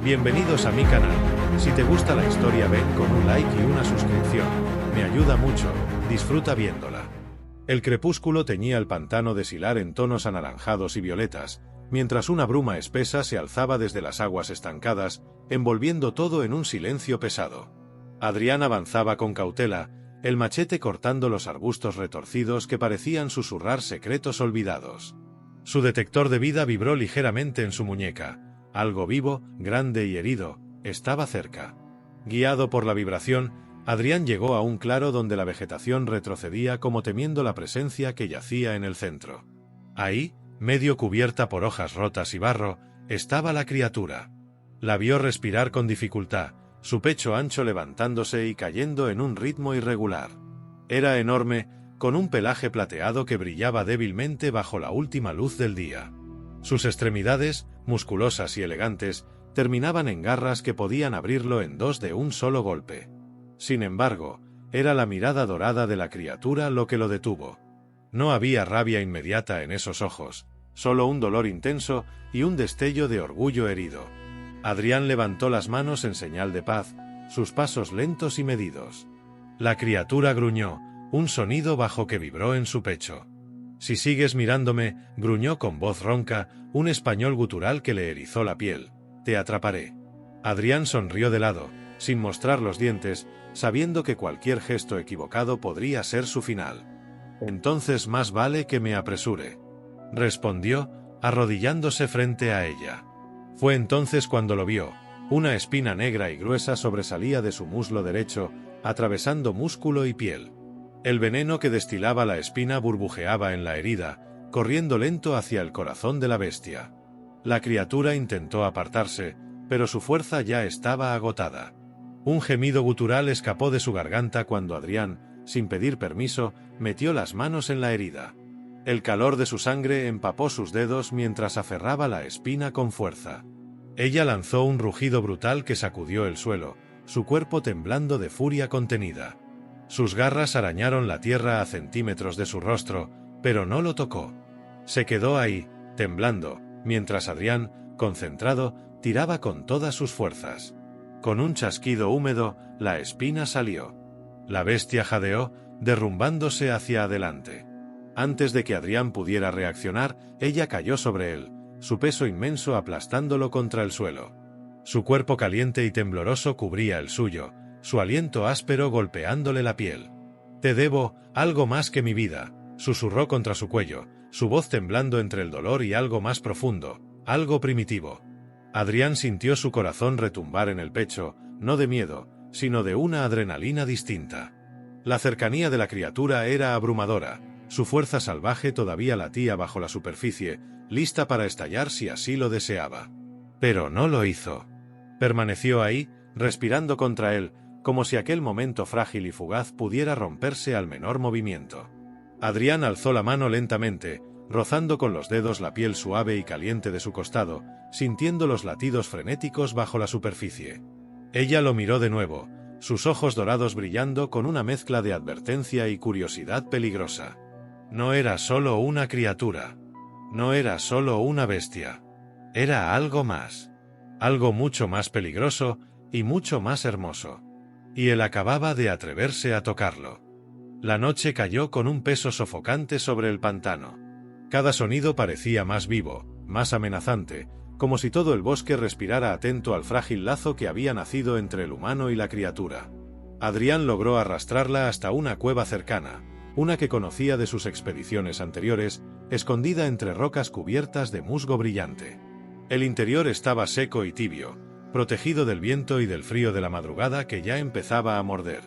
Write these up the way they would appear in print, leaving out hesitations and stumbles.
Bienvenidos a mi canal. Si te gusta la historia ven con un like y una suscripción. Me ayuda mucho, disfruta viéndola. El crepúsculo teñía el pantano de Silar en tonos anaranjados y violetas, mientras una bruma espesa se alzaba desde las aguas estancadas, envolviendo todo en un silencio pesado. Adrián avanzaba con cautela, el machete cortando los arbustos retorcidos que parecían susurrar secretos olvidados. Su detector de vida vibró ligeramente en su muñeca. Algo vivo, grande y herido, estaba cerca. Guiado por la vibración, Adrián llegó a un claro donde la vegetación retrocedía como temiendo la presencia que yacía en el centro. Ahí, medio cubierta por hojas rotas y barro, estaba la criatura. La vio respirar con dificultad, su pecho ancho levantándose y cayendo en un ritmo irregular. Era enorme, con un pelaje plateado que brillaba débilmente bajo la última luz del día. Sus extremidades, musculosas y elegantes, terminaban en garras que podían abrirlo en dos de un solo golpe. Sin embargo, era la mirada dorada de la criatura lo que lo detuvo. No había rabia inmediata en esos ojos, solo un dolor intenso y un destello de orgullo herido. Adrián levantó las manos en señal de paz, sus pasos lentos y medidos. La criatura gruñó, un sonido bajo que vibró en su pecho. «Si sigues mirándome», gruñó con voz ronca, un español gutural que le erizó la piel, «te atraparé». Adrián sonrió de lado, sin mostrar los dientes, sabiendo que cualquier gesto equivocado podría ser su final. «Entonces más vale que me apresure», respondió, arrodillándose frente a ella. Fue entonces cuando lo vio. Una espina negra y gruesa sobresalía de su muslo derecho, atravesando músculo y piel. El veneno que destilaba la espina burbujeaba en la herida, corriendo lento hacia el corazón de la bestia. La criatura intentó apartarse, pero su fuerza ya estaba agotada. Un gemido gutural escapó de su garganta cuando Adrián, sin pedir permiso, metió las manos en la herida. El calor de su sangre empapó sus dedos mientras aferraba la espina con fuerza. Ella lanzó un rugido brutal que sacudió el suelo, su cuerpo temblando de furia contenida. Sus garras arañaron la tierra a centímetros de su rostro, pero no lo tocó. Se quedó ahí, temblando, mientras Adrián, concentrado, tiraba con todas sus fuerzas. Con un chasquido húmedo, la espina salió. La bestia jadeó, derrumbándose hacia adelante. Antes de que Adrián pudiera reaccionar, ella cayó sobre él, su peso inmenso aplastándolo contra el suelo. Su cuerpo caliente y tembloroso cubría el suyo, su aliento áspero golpeándole la piel. «Te debo algo más que mi vida», susurró contra su cuello, su voz temblando entre el dolor y algo más profundo, algo primitivo. Adrián sintió su corazón retumbar en el pecho, no de miedo, sino de una adrenalina distinta. La cercanía de la criatura era abrumadora, su fuerza salvaje todavía latía bajo la superficie, lista para estallar si así lo deseaba. Pero no lo hizo. Permaneció ahí, respirando contra él, como si aquel momento frágil y fugaz pudiera romperse al menor movimiento. Adrián alzó la mano lentamente, rozando con los dedos la piel suave y caliente de su costado, sintiendo los latidos frenéticos bajo la superficie. Ella lo miró de nuevo, sus ojos dorados brillando con una mezcla de advertencia y curiosidad peligrosa. No era solo una criatura. No era solo una bestia. Era algo más. Algo mucho más peligroso y mucho más hermoso. Y él acababa de atreverse a tocarlo. La noche cayó con un peso sofocante sobre el pantano. Cada sonido parecía más vivo, más amenazante, como si todo el bosque respirara atento al frágil lazo que había nacido entre el humano y la criatura. Adrián logró arrastrarla hasta una cueva cercana, una que conocía de sus expediciones anteriores, escondida entre rocas cubiertas de musgo brillante. El interior estaba seco y tibio, protegido del viento y del frío de la madrugada que ya empezaba a morder.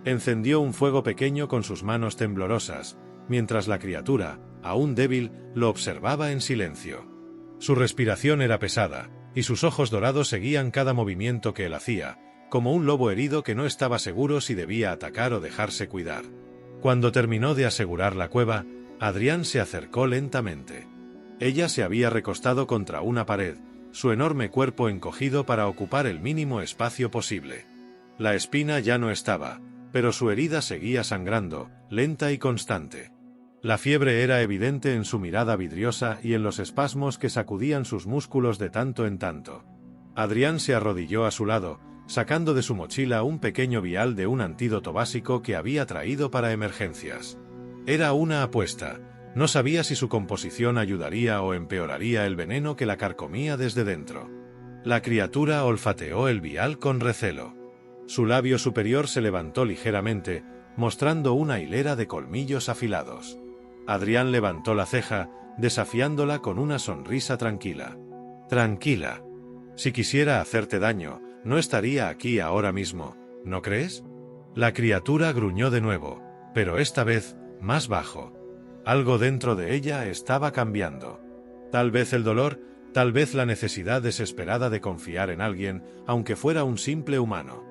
Encendió un fuego pequeño con sus manos temblorosas, mientras la criatura, aún débil, lo observaba en silencio. Su respiración era pesada, y sus ojos dorados seguían cada movimiento que él hacía, como un lobo herido que no estaba seguro si debía atacar o dejarse cuidar. Cuando terminó de asegurar la cueva, Adrián se acercó lentamente. Ella se había recostado contra una pared, su enorme cuerpo encogido para ocupar el mínimo espacio posible. La espina ya no estaba, pero su herida seguía sangrando, lenta y constante. La fiebre era evidente en su mirada vidriosa y en los espasmos que sacudían sus músculos de tanto en tanto. Adrián se arrodilló a su lado, sacando de su mochila un pequeño vial de un antídoto básico que había traído para emergencias. Era una apuesta. No sabía si su composición ayudaría o empeoraría el veneno que la carcomía desde dentro. La criatura olfateó el vial con recelo. Su labio superior se levantó ligeramente, mostrando una hilera de colmillos afilados. Adrián levantó la ceja, desafiándola con una sonrisa tranquila. Tranquila. Si quisiera hacerte daño, no estaría aquí ahora mismo, ¿no crees? La criatura gruñó de nuevo, pero esta vez más bajo. Algo dentro de ella estaba cambiando. Tal vez el dolor, tal vez la necesidad desesperada de confiar en alguien, aunque fuera un simple humano.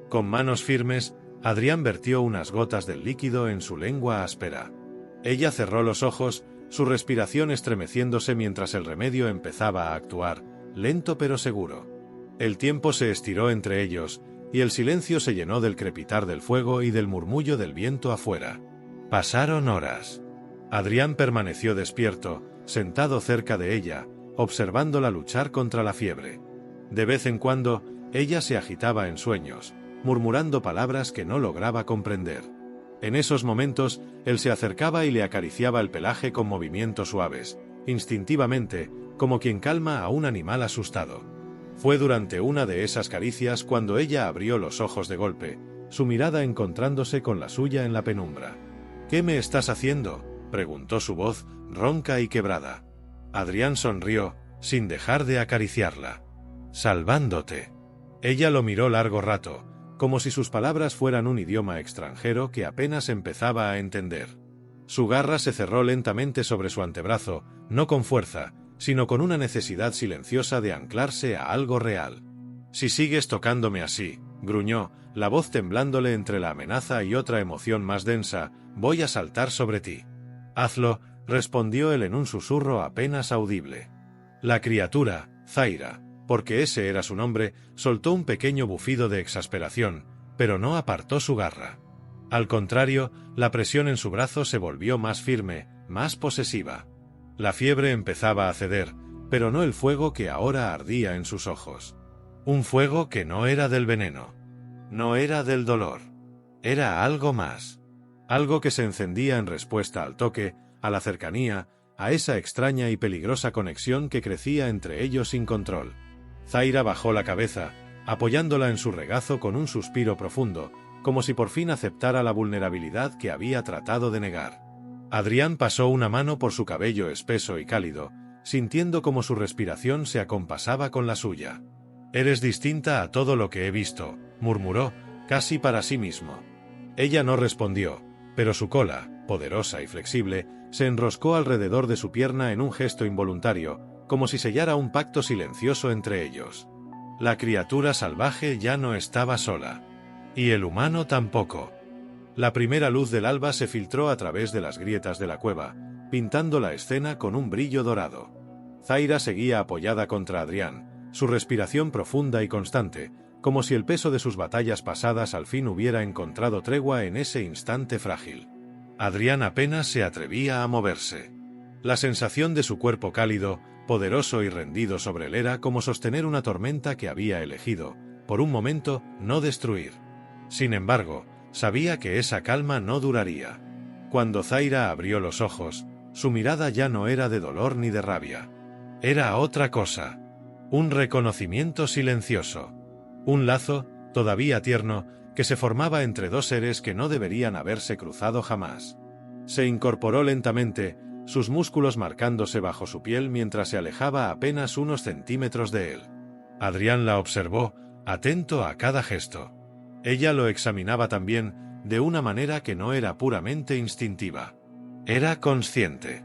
Con manos firmes, Adrián vertió unas gotas del líquido en su lengua áspera. Ella cerró los ojos, su respiración estremeciéndose mientras el remedio empezaba a actuar, lento pero seguro. El tiempo se estiró entre ellos, y el silencio se llenó del crepitar del fuego y del murmullo del viento afuera. Pasaron horas. Adrián permaneció despierto, sentado cerca de ella, observándola luchar contra la fiebre. De vez en cuando, ella se agitaba en sueños, murmurando palabras que no lograba comprender. En esos momentos, él se acercaba y le acariciaba el pelaje con movimientos suaves, instintivamente, como quien calma a un animal asustado. Fue durante una de esas caricias cuando ella abrió los ojos de golpe, su mirada encontrándose con la suya en la penumbra. «¿Qué me estás haciendo?», preguntó su voz, ronca y quebrada. Adrián sonrió, sin dejar de acariciarla. «Salvándote». Ella lo miró largo rato, como si sus palabras fueran un idioma extranjero que apenas empezaba a entender. Su garra se cerró lentamente sobre su antebrazo, no con fuerza, sino con una necesidad silenciosa de anclarse a algo real. «Si sigues tocándome así», gruñó, la voz temblándole entre la amenaza y otra emoción más densa, «voy a saltar sobre ti». «Hazlo», respondió él en un susurro apenas audible. La criatura, Zaira, porque ese era su nombre, soltó un pequeño bufido de exasperación, pero no apartó su garra. Al contrario, la presión en su brazo se volvió más firme, más posesiva. La fiebre empezaba a ceder, pero no el fuego que ahora ardía en sus ojos. Un fuego que no era del veneno. No era del dolor. Era algo más. Algo que se encendía en respuesta al toque, a la cercanía, a esa extraña y peligrosa conexión que crecía entre ellos sin control. Zaira bajó la cabeza, apoyándola en su regazo con un suspiro profundo, como si por fin aceptara la vulnerabilidad que había tratado de negar. Adrián pasó una mano por su cabello espeso y cálido, sintiendo como su respiración se acompasaba con la suya. «Eres distinta a todo lo que he visto», murmuró, casi para sí mismo. Ella no respondió, pero su cola, poderosa y flexible, se enroscó alrededor de su pierna en un gesto involuntario, como si sellara un pacto silencioso entre ellos. La criatura salvaje ya no estaba sola. Y el humano tampoco. La primera luz del alba se filtró a través de las grietas de la cueva, pintando la escena con un brillo dorado. Zaira seguía apoyada contra Adrián, su respiración profunda y constante, como si el peso de sus batallas pasadas al fin hubiera encontrado tregua en ese instante frágil. Adrián apenas se atrevía a moverse. La sensación de su cuerpo cálido, poderoso y rendido sobre él era como sostener una tormenta que había elegido, por un momento, no destruir. Sin embargo, sabía que esa calma no duraría. Cuando Zaira abrió los ojos, su mirada ya no era de dolor ni de rabia. Era otra cosa. Un reconocimiento silencioso. Un lazo, todavía tierno, que se formaba entre dos seres que no deberían haberse cruzado jamás. Se incorporó lentamente, sus músculos marcándose bajo su piel mientras se alejaba apenas unos centímetros de él. Adrián la observó, atento a cada gesto. Ella lo examinaba también, de una manera que no era puramente instintiva. Era consciente.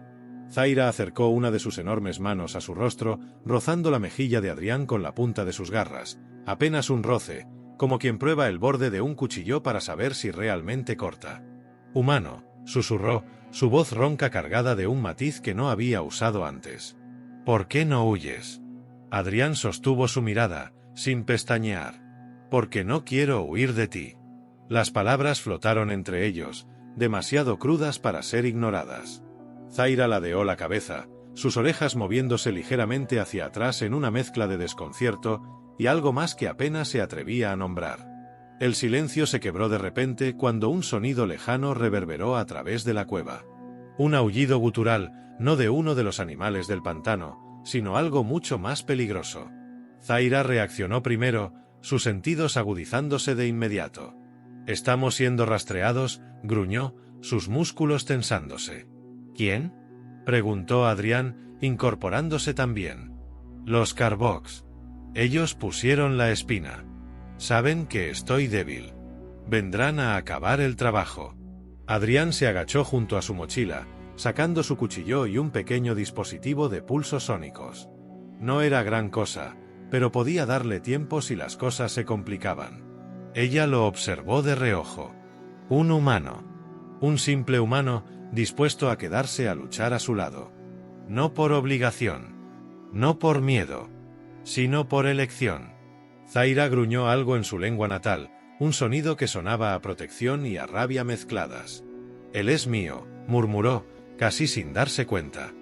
Zaira acercó una de sus enormes manos a su rostro, rozando la mejilla de Adrián con la punta de sus garras, apenas un roce, como quien prueba el borde de un cuchillo para saber si realmente corta. «Humano», susurró, su voz ronca cargada de un matiz que no había usado antes. «¿Por qué no huyes?». Adrián sostuvo su mirada, sin pestañear. «Porque no quiero huir de ti». Las palabras flotaron entre ellos, demasiado crudas para ser ignoradas. Zaira ladeó la cabeza, sus orejas moviéndose ligeramente hacia atrás en una mezcla de desconcierto y algo más que apenas se atrevía a nombrar. El silencio se quebró de repente cuando un sonido lejano reverberó a través de la cueva. Un aullido gutural, no de uno de los animales del pantano, sino algo mucho más peligroso. Zaira reaccionó primero, sus sentidos agudizándose de inmediato. «Estamos siendo rastreados», gruñó, sus músculos tensándose. «¿Quién?», preguntó Adrián, incorporándose también. «Los Carbox. Ellos pusieron la espina. Saben que estoy débil. Vendrán a acabar el trabajo». Adrián se agachó junto a su mochila, sacando su cuchillo y un pequeño dispositivo de pulsos sónicos. No era gran cosa, pero podía darle tiempo si las cosas se complicaban. Ella lo observó de reojo. Un humano. Un simple humano, dispuesto a quedarse a luchar a su lado. No por obligación. No por miedo. Sino por elección. Zaira gruñó algo en su lengua natal, un sonido que sonaba a protección y a rabia mezcladas. «Él es mío», murmuró, casi sin darse cuenta.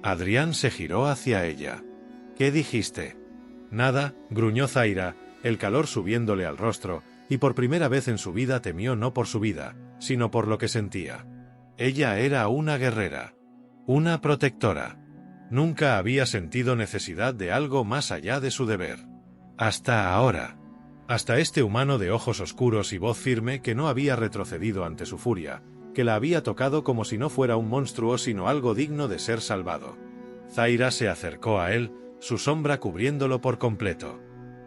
Adrián se giró hacia ella. «¿Qué dijiste?» «Nada», gruñó Zaira, el calor subiéndole al rostro, y por primera vez en su vida temió no por su vida, sino por lo que sentía. Ella era una guerrera. Una protectora. Nunca había sentido necesidad de algo más allá de su deber. Hasta ahora. Hasta este humano de ojos oscuros y voz firme que no había retrocedido ante su furia, que la había tocado como si no fuera un monstruo sino algo digno de ser salvado. Zaira se acercó a él, su sombra cubriéndolo por completo.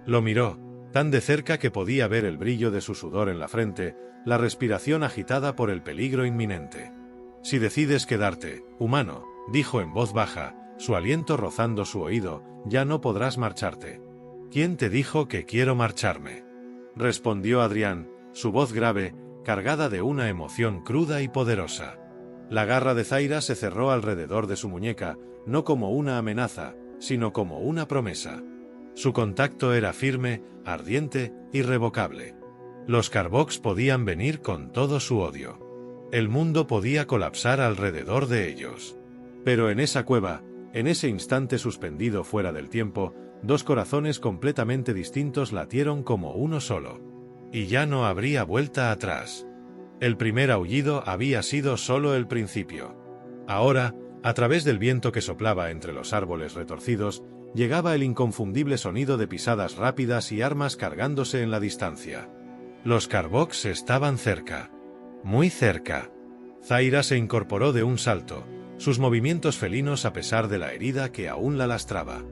Lo miró, tan de cerca que podía ver el brillo de su sudor en la frente, la respiración agitada por el peligro inminente. «Si decides quedarte, humano», dijo en voz baja, su aliento rozando su oído, «ya no podrás marcharte». «¿Quién te dijo que quiero marcharme?», respondió Adrián, su voz grave, cargada de una emoción cruda y poderosa. La garra de Zaira se cerró alrededor de su muñeca, no como una amenaza, sino como una promesa. Su contacto era firme, ardiente, irrevocable. Los Carbox podían venir con todo su odio. El mundo podía colapsar alrededor de ellos. Pero en esa cueva, en ese instante suspendido fuera del tiempo, dos corazones completamente distintos latieron como uno solo. Y ya no habría vuelta atrás. El primer aullido había sido solo el principio. Ahora, a través del viento que soplaba entre los árboles retorcidos, llegaba el inconfundible sonido de pisadas rápidas y armas cargándose en la distancia. Los Carbox estaban cerca. Muy cerca. Zaira se incorporó de un salto, sus movimientos felinos a pesar de la herida que aún la lastraba.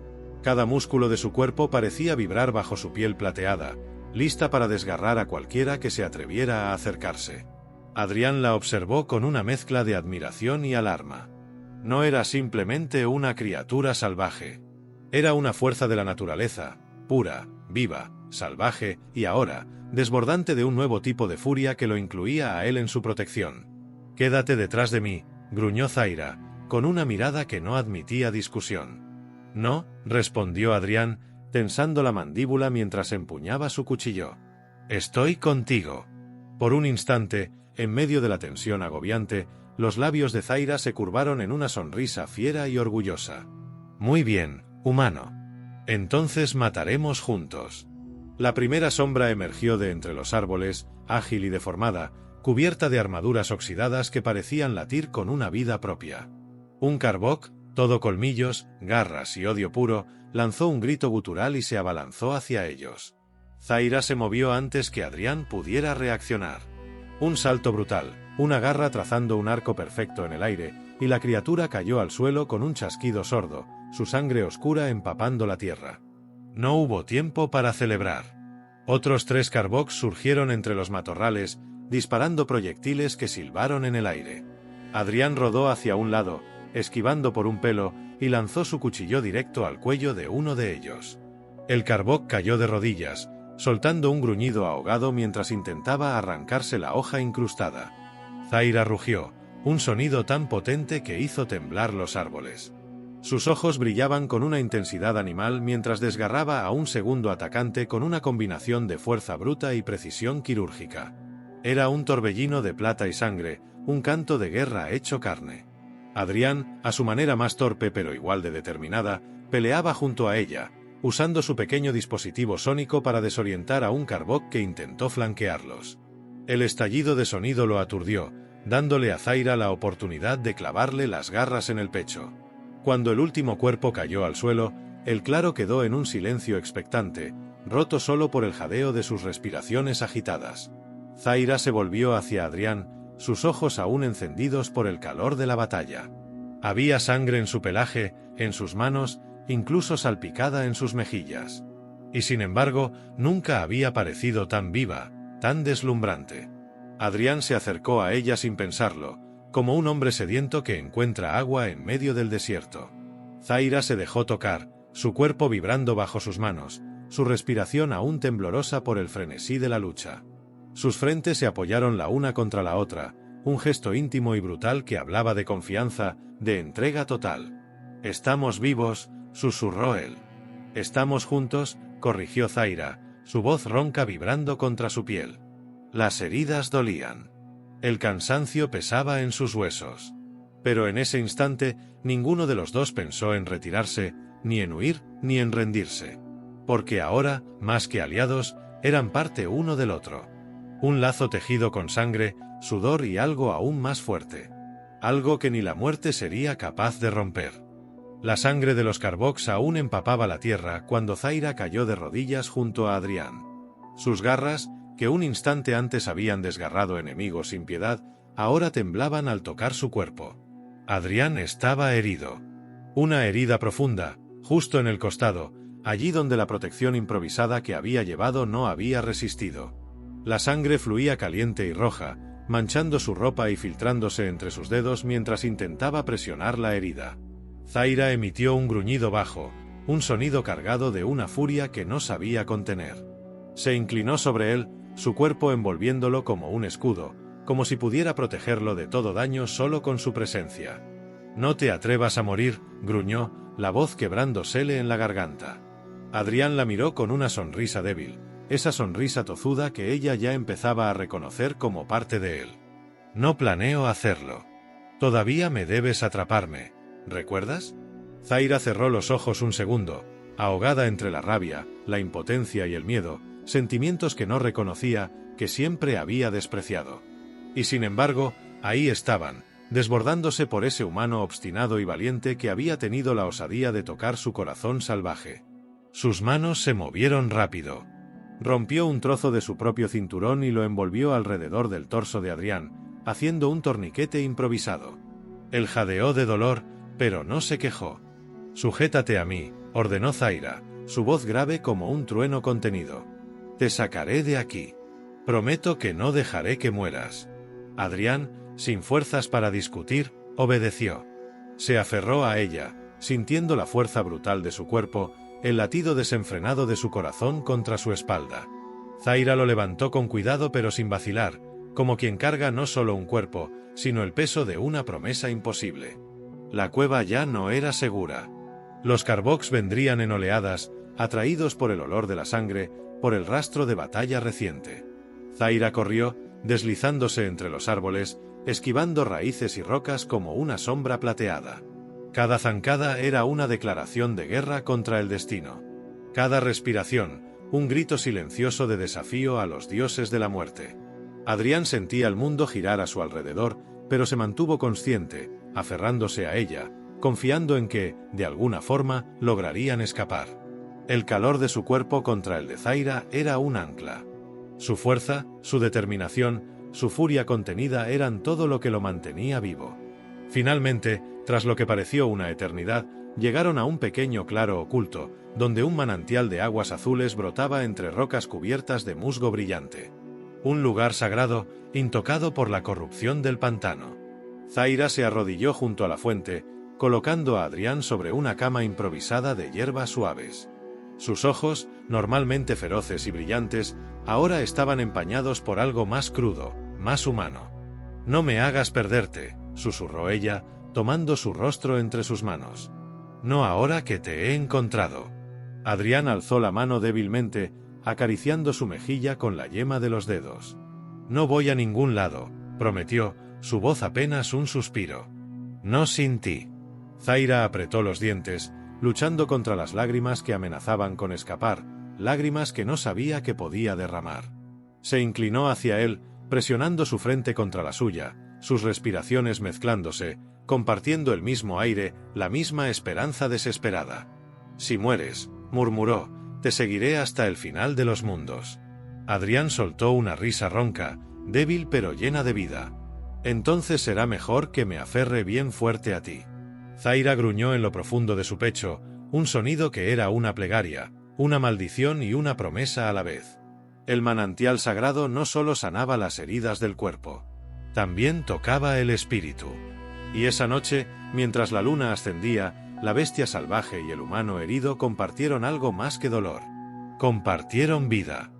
Cada músculo de su cuerpo parecía vibrar bajo su piel plateada, lista para desgarrar a cualquiera que se atreviera a acercarse. Adrián la observó con una mezcla de admiración y alarma. No era simplemente una criatura salvaje. Era una fuerza de la naturaleza, pura, viva, salvaje y ahora, desbordante de un nuevo tipo de furia que lo incluía a él en su protección. «Quédate detrás de mí», gruñó Zaira, con una mirada que no admitía discusión. «No», respondió Adrián, tensando la mandíbula mientras empuñaba su cuchillo. «Estoy contigo». Por un instante, en medio de la tensión agobiante, los labios de Zaira se curvaron en una sonrisa fiera y orgullosa. «Muy bien, humano. Entonces mataremos juntos». La primera sombra emergió de entre los árboles, ágil y deformada, cubierta de armaduras oxidadas que parecían latir con una vida propia. Un Carbok, todo colmillos, garras y odio puro, lanzó un grito gutural y se abalanzó hacia ellos. Zaira se movió antes que Adrián pudiera reaccionar. Un salto brutal, una garra trazando un arco perfecto en el aire, y la criatura cayó al suelo con un chasquido sordo, su sangre oscura empapando la tierra. No hubo tiempo para celebrar. Otros 3 Carbox surgieron entre los matorrales, disparando proyectiles que silbaron en el aire. Adrián rodó hacia un lado, esquivando por un pelo, y lanzó su cuchillo directo al cuello de uno de ellos. El Carbok cayó de rodillas, soltando un gruñido ahogado mientras intentaba arrancarse la hoja incrustada. Zaira rugió, un sonido tan potente que hizo temblar los árboles. Sus ojos brillaban con una intensidad animal mientras desgarraba a un segundo atacante con una combinación de fuerza bruta y precisión quirúrgica. Era un torbellino de plata y sangre, un canto de guerra hecho carne. Adrián, a su manera más torpe pero igual de determinada, peleaba junto a ella, usando su pequeño dispositivo sónico para desorientar a un Carbok que intentó flanquearlos. El estallido de sonido lo aturdió, dándole a Zaira la oportunidad de clavarle las garras en el pecho. Cuando el último cuerpo cayó al suelo, el claro quedó en un silencio expectante, roto solo por el jadeo de sus respiraciones agitadas. Zaira se volvió hacia Adrián, sus ojos aún encendidos por el calor de la batalla. Había sangre en su pelaje, en sus manos, incluso salpicada en sus mejillas. Y sin embargo, nunca había parecido tan viva, tan deslumbrante. Adrián se acercó a ella sin pensarlo, como un hombre sediento que encuentra agua en medio del desierto. Zaira se dejó tocar, su cuerpo vibrando bajo sus manos, su respiración aún temblorosa por el frenesí de la lucha. Sus frentes se apoyaron la una contra la otra, un gesto íntimo y brutal que hablaba de confianza, de entrega total. «Estamos vivos», susurró él. «Estamos juntos», corrigió Zaira, su voz ronca vibrando contra su piel. Las heridas dolían. El cansancio pesaba en sus huesos. Pero en ese instante, ninguno de los dos pensó en retirarse, ni en huir, ni en rendirse. Porque ahora, más que aliados, eran parte uno del otro. Un lazo tejido con sangre, sudor y algo aún más fuerte. Algo que ni la muerte sería capaz de romper. La sangre de los Carboks aún empapaba la tierra cuando Zaira cayó de rodillas junto a Adrián. Sus garras, que un instante antes habían desgarrado enemigos sin piedad, ahora temblaban al tocar su cuerpo. Adrián estaba herido. Una herida profunda, justo en el costado, allí donde la protección improvisada que había llevado no había resistido. La sangre fluía caliente y roja, manchando su ropa y filtrándose entre sus dedos mientras intentaba presionar la herida. Zaira emitió un gruñido bajo, un sonido cargado de una furia que no sabía contener. Se inclinó sobre él, su cuerpo envolviéndolo como un escudo, como si pudiera protegerlo de todo daño solo con su presencia. «No te atrevas a morir», gruñó, la voz quebrándosele en la garganta. Adrián la miró con una sonrisa débil, esa sonrisa tozuda que ella ya empezaba a reconocer como parte de él. «No planeo hacerlo. Todavía me debes atraparme, ¿recuerdas?» Zaira cerró los ojos un segundo, ahogada entre la rabia, la impotencia y el miedo, sentimientos que no reconocía, que siempre había despreciado. Y sin embargo, ahí estaban, desbordándose por ese humano obstinado y valiente que había tenido la osadía de tocar su corazón salvaje. Sus manos se movieron rápido. Rompió un trozo de su propio cinturón y lo envolvió alrededor del torso de Adrián, haciendo un torniquete improvisado. Él jadeó de dolor, pero no se quejó. «Sujétate a mí», ordenó Zaira, su voz grave como un trueno contenido. «Te sacaré de aquí. Prometo que no dejaré que mueras». Adrián, sin fuerzas para discutir, obedeció. Se aferró a ella, sintiendo la fuerza brutal de su cuerpo, el latido desenfrenado de su corazón contra su espalda. Zaira lo levantó con cuidado pero sin vacilar, como quien carga no solo un cuerpo, sino el peso de una promesa imposible. La cueva ya no era segura. Los Carboks vendrían en oleadas, atraídos por el olor de la sangre, por el rastro de batalla reciente. Zaira corrió, deslizándose entre los árboles, esquivando raíces y rocas como una sombra plateada. Cada zancada era una declaración de guerra contra el destino. Cada respiración, un grito silencioso de desafío a los dioses de la muerte. Adrián sentía el mundo girar a su alrededor, pero se mantuvo consciente, aferrándose a ella, confiando en que, de alguna forma, lograrían escapar. El calor de su cuerpo contra el de Zaira era un ancla. Su fuerza, su determinación, su furia contenida eran todo lo que lo mantenía vivo. Finalmente, tras lo que pareció una eternidad, llegaron a un pequeño claro oculto, donde un manantial de aguas azules brotaba entre rocas cubiertas de musgo brillante. Un lugar sagrado, intocado por la corrupción del pantano. Zaira se arrodilló junto a la fuente, colocando a Adrián sobre una cama improvisada de hierbas suaves. Sus ojos, normalmente feroces y brillantes, ahora estaban empañados por algo más crudo, más humano. «No me hagas perderte», susurró ella, tomando su rostro entre sus manos. «No ahora que te he encontrado». Adrián alzó la mano débilmente, acariciando su mejilla con la yema de los dedos. «No voy a ningún lado», prometió, su voz apenas un suspiro. «No sin ti». Zaira apretó los dientes, luchando contra las lágrimas que amenazaban con escapar, lágrimas que no sabía que podía derramar. Se inclinó hacia él, presionando su frente contra la suya, sus respiraciones mezclándose, compartiendo el mismo aire, la misma esperanza desesperada. «Si mueres», murmuró, «te seguiré hasta el final de los mundos». Adrián soltó una risa ronca, débil pero llena de vida. «Entonces será mejor que me aferre bien fuerte a ti». Zaira gruñó en lo profundo de su pecho, un sonido que era una plegaria, una maldición y una promesa a la vez. El manantial sagrado no solo sanaba las heridas del cuerpo, también tocaba el espíritu. Y esa noche, mientras la luna ascendía, la bestia salvaje y el humano herido compartieron algo más que dolor. Compartieron vida.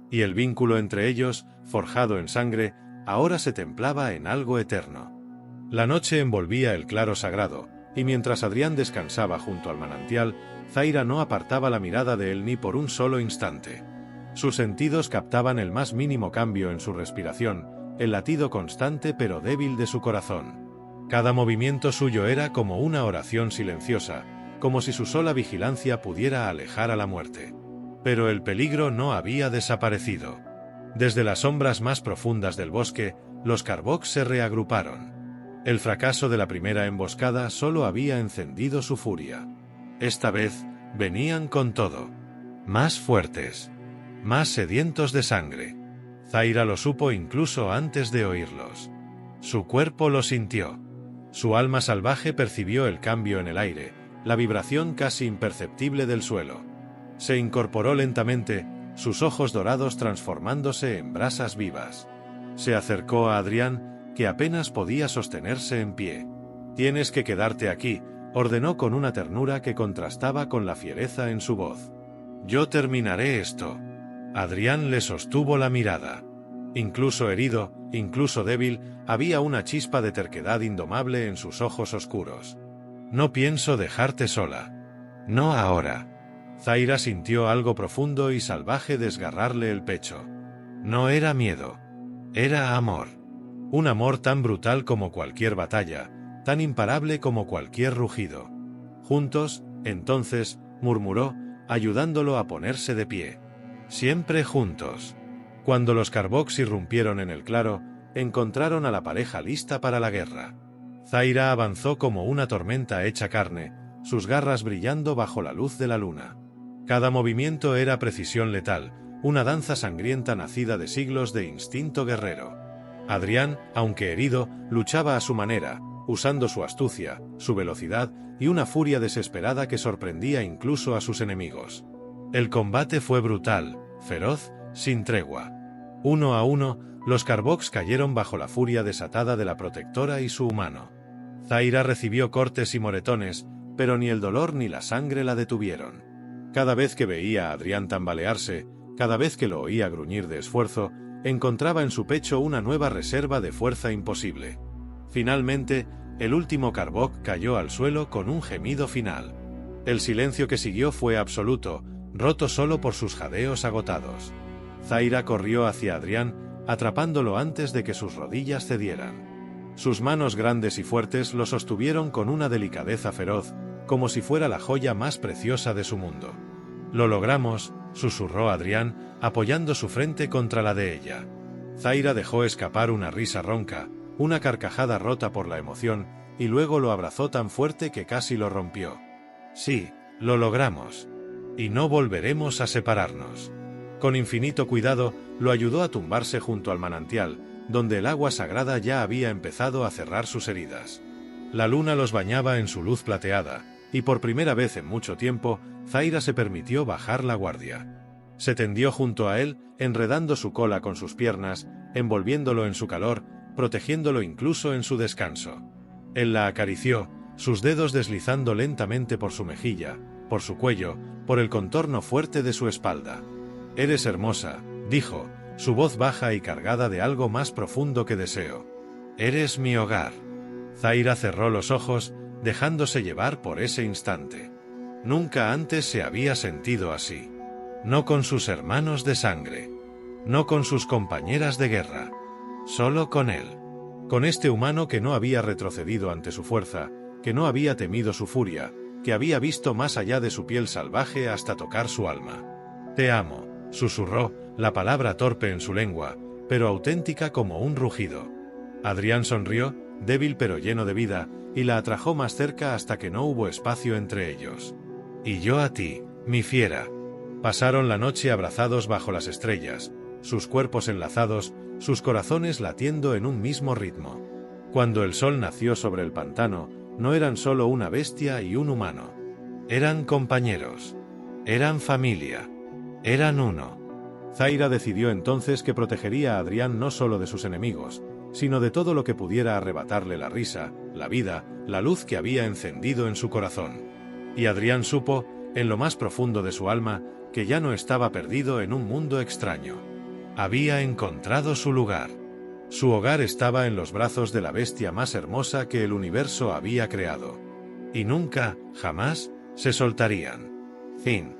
Y el vínculo entre ellos, forjado en sangre, ahora se templaba en algo eterno. La noche envolvía el claro sagrado, y mientras Adrián descansaba junto al manantial, Zaira no apartaba la mirada de él ni por un solo instante. Sus sentidos captaban el más mínimo cambio en su respiración, el latido constante pero débil de su corazón. Cada movimiento suyo era como una oración silenciosa, como si su sola vigilancia pudiera alejar a la muerte. Pero el peligro no había desaparecido. Desde las sombras más profundas del bosque, los Karbok se reagruparon. El fracaso de la primera emboscada solo había encendido su furia. Esta vez, venían con todo. Más fuertes. Más sedientos de sangre. Zaira lo supo incluso antes de oírlos. Su cuerpo lo sintió. Su alma salvaje percibió el cambio en el aire, la vibración casi imperceptible del suelo. Se incorporó lentamente, sus ojos dorados transformándose en brasas vivas. Se acercó a Adrián, que apenas podía sostenerse en pie. «Tienes que quedarte aquí», ordenó con una ternura que contrastaba con la fiereza en su voz. «Yo terminaré esto». Adrián le sostuvo la mirada. Incluso herido, incluso débil, había una chispa de terquedad indomable en sus ojos oscuros. «No pienso dejarte sola. No ahora». Zaira sintió algo profundo y salvaje desgarrarle el pecho. No era miedo. Era amor. Un amor tan brutal como cualquier batalla, tan imparable como cualquier rugido. «Juntos, entonces», murmuró, ayudándolo a ponerse de pie. «Siempre juntos». Cuando los Karboks irrumpieron en el claro, encontraron a la pareja lista para la guerra. Zaira avanzó como una tormenta hecha carne, sus garras brillando bajo la luz de la luna. Cada movimiento era precisión letal, una danza sangrienta nacida de siglos de instinto guerrero. Adrián, aunque herido, luchaba a su manera, usando su astucia, su velocidad y una furia desesperada que sorprendía incluso a sus enemigos. El combate fue brutal, feroz, sin tregua. Uno a uno, los Karboks cayeron bajo la furia desatada de la protectora y su humano. Zaira recibió cortes y moretones, pero ni el dolor ni la sangre la detuvieron. Cada vez que veía a Adrián tambalearse, cada vez que lo oía gruñir de esfuerzo, encontraba en su pecho una nueva reserva de fuerza imposible. Finalmente, el último Karbok cayó al suelo con un gemido final. El silencio que siguió fue absoluto, roto solo por sus jadeos agotados. Zaira corrió hacia Adrián, atrapándolo antes de que sus rodillas cedieran. Sus manos grandes y fuertes lo sostuvieron con una delicadeza feroz, como si fuera la joya más preciosa de su mundo. «Lo logramos», susurró Adrián, apoyando su frente contra la de ella. Zaira dejó escapar una risa ronca, una carcajada rota por la emoción, y luego lo abrazó tan fuerte que casi lo rompió. «Sí, lo logramos. Y no volveremos a separarnos». Con infinito cuidado, lo ayudó a tumbarse junto al manantial, donde el agua sagrada ya había empezado a cerrar sus heridas. La luna los bañaba en su luz plateada, y por primera vez en mucho tiempo, Zaira se permitió bajar la guardia. Se tendió junto a él, enredando su cola con sus piernas, envolviéndolo en su calor, protegiéndolo incluso en su descanso. Él la acarició, sus dedos deslizando lentamente por su mejilla, por su cuello, por el contorno fuerte de su espalda. «Eres hermosa», dijo, su voz baja y cargada de algo más profundo que deseo. «Eres mi hogar». Zaira cerró los ojos, dejándose llevar por ese instante. Nunca antes se había sentido así. No con sus hermanos de sangre. No con sus compañeras de guerra. Solo con él. Con este humano que no había retrocedido ante su fuerza, que no había temido su furia, que había visto más allá de su piel salvaje hasta tocar su alma. «Te amo», susurró, la palabra torpe en su lengua, pero auténtica como un rugido. Adrián sonrió, débil pero lleno de vida, y la atrajo más cerca hasta que no hubo espacio entre ellos. «Y yo a ti, mi fiera». Pasaron la noche abrazados bajo las estrellas, sus cuerpos enlazados, sus corazones latiendo en un mismo ritmo. Cuando el sol nació sobre el pantano, no eran solo una bestia y un humano. Eran compañeros. Eran familia. Eran uno. Zaira decidió entonces que protegería a Adrián no solo de sus enemigos, sino de todo lo que pudiera arrebatarle la risa, la vida, la luz que había encendido en su corazón. Y Adrián supo, en lo más profundo de su alma, que ya no estaba perdido en un mundo extraño. Había encontrado su lugar. Su hogar estaba en los brazos de la bestia más hermosa que el universo había creado. Y nunca, jamás, se soltarían. Fin.